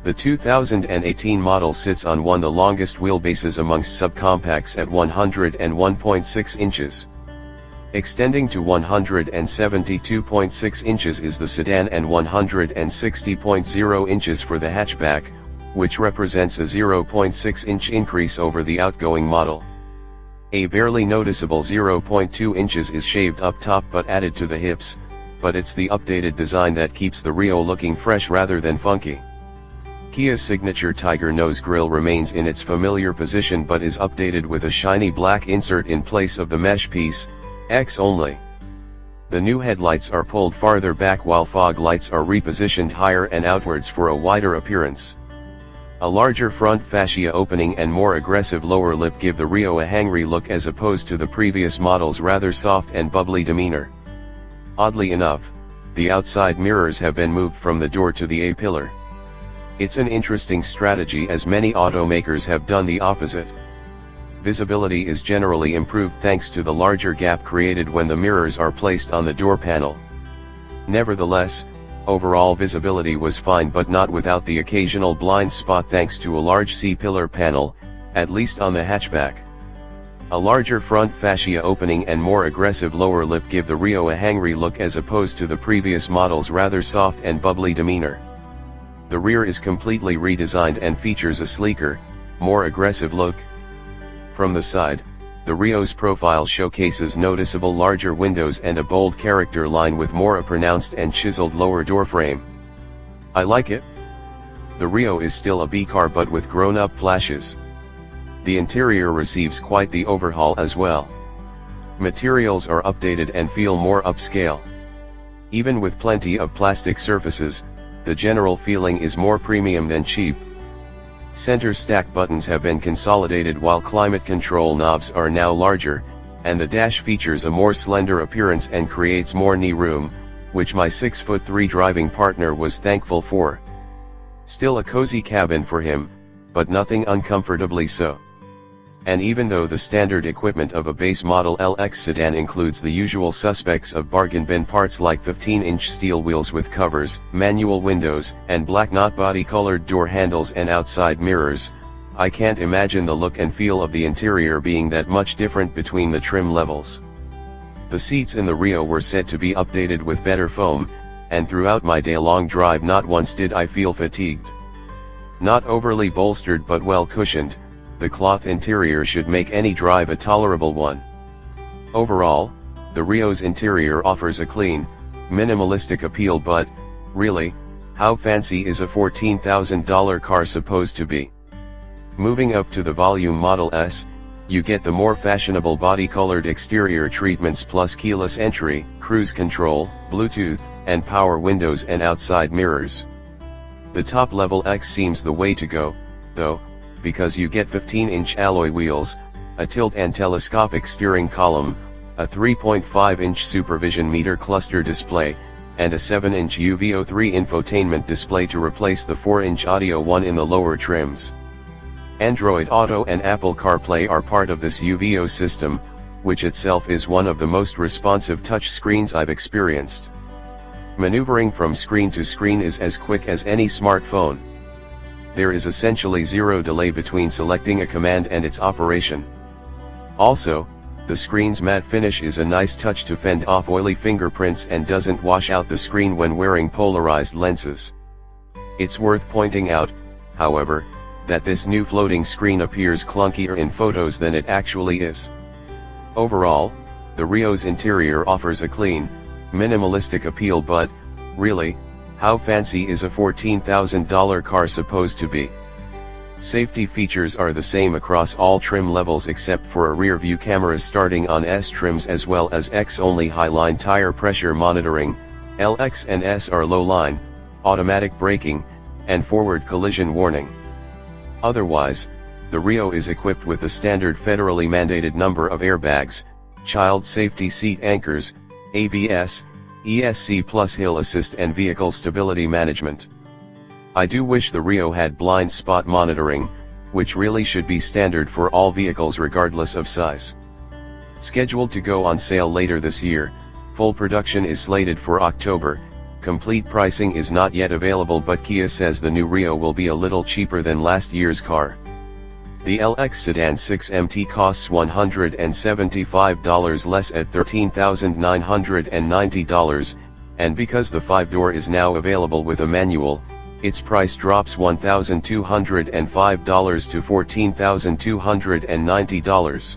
The 2018 model sits on one of the longest wheelbases amongst subcompacts at 101.6 inches. Extending to 172.6 inches is the sedan and 160.0 inches for the hatchback, which represents a 0.6-inch increase over the outgoing model. A barely noticeable 0.2 inches is shaved up top but added to the hips, but it's the updated design that keeps the Rio looking fresh rather than funky. Kia's signature tiger nose grille remains in its familiar position but is updated with a shiny black insert in place of the mesh piece, X only. The new headlights are pulled farther back while fog lights are repositioned higher and outwards for a wider appearance. A larger front fascia opening and more aggressive lower lip give the Rio a hangry look as opposed to the previous model's rather soft and bubbly demeanor. Oddly enough, the outside mirrors have been moved from the door to the A-pillar. It's an interesting strategy as many automakers have done the opposite. Visibility is generally improved thanks to the larger gap created when the mirrors are placed on the door panel. Nevertheless, overall visibility was fine but not without the occasional blind spot thanks to a large C-pillar panel, at least on the hatchback. A larger front fascia opening and more aggressive lower lip give the Rio a hangry look as opposed to the previous model's rather soft and bubbly demeanor. The rear is completely redesigned and features a sleeker, more aggressive look. From the side, the Rio's profile showcases noticeable larger windows and a bold character line with more a pronounced and chiseled lower door frame. I like it. The Rio is still a B car but with grown-up flashes. The interior receives quite the overhaul as well. Materials are updated and feel more upscale. Even with plenty of plastic surfaces, the general feeling is more premium than cheap. Center stack buttons have been consolidated while climate control knobs are now larger, and the dash features a more slender appearance and creates more knee room, which my 6'3" driving partner was thankful for. Still a cozy cabin for him, but nothing uncomfortably so. And even though the standard equipment of a base model LX sedan includes the usual suspects of bargain bin parts like 15-inch steel wheels with covers, manual windows, and black not body-colored door handles and outside mirrors, I can't imagine the look and feel of the interior being that much different between the trim levels. The seats in the Rio were said to be updated with better foam, and throughout my day-long drive not once did I feel fatigued. Not overly bolstered but well cushioned, the cloth interior should make any drive a tolerable one. Overall, the Rio's interior offers a clean, minimalistic appeal but, really, how fancy is a $14,000 car supposed to be? Moving up to the volume Model S, you get the more fashionable body-colored exterior treatments plus keyless entry, cruise control, Bluetooth, and power windows and outside mirrors. The top-level X seems the way to go, though, because you get 15-inch alloy wheels, a tilt and telescopic steering column, a 3.5-inch supervision meter cluster display, and a 7-inch UVO3 infotainment display to replace the 4-inch audio one in the lower trims. Android Auto and Apple CarPlay are part of this UVO system, which itself is one of the most responsive touch screens I've experienced. Maneuvering from screen to screen is as quick as any smartphone. There is essentially zero delay between selecting a command and its operation. Also, the screen's matte finish is a nice touch to fend off oily fingerprints and doesn't wash out the screen when wearing polarized lenses. It's worth pointing out, however, that this new floating screen appears clunkier in photos than it actually is. Overall, the Rio's interior offers a clean, minimalistic appeal but, really, how fancy is a $14,000 car supposed to be? Safety features are the same across all trim levels except for a rear view camera starting on S trims as well as X-only high-line tire pressure monitoring, LX and S are low-line, automatic braking, and forward collision warning. Otherwise, the Rio is equipped with the standard federally mandated number of airbags, child safety seat anchors, ABS, ESC plus hill assist and vehicle stability management. I do wish the Rio had blind spot monitoring, which really should be standard for all vehicles regardless of size. Scheduled to go on sale later this year, full production is slated for October, Complete pricing is not yet available, but Kia says the new Rio will be a little cheaper than last year's car. The LX Sedan 6MT costs $175 less at $13,990, and because the 5-door is now available with a manual, its price drops $1,205 to $14,290.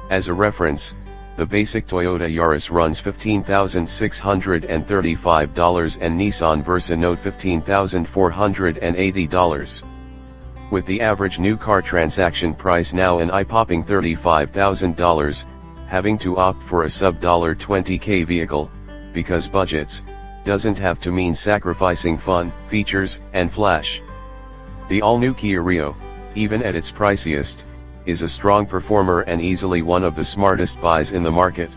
As a reference, the basic Toyota Yaris runs $15,635 and Nissan Versa Note $15,480. With the average new car transaction price now an eye-popping $35,000, having to opt for a sub-$20K vehicle, because budgets, doesn't have to mean sacrificing fun, features, and flash. The all-new Kia Rio, even at its priciest, is a strong performer and easily one of the smartest buys in the market.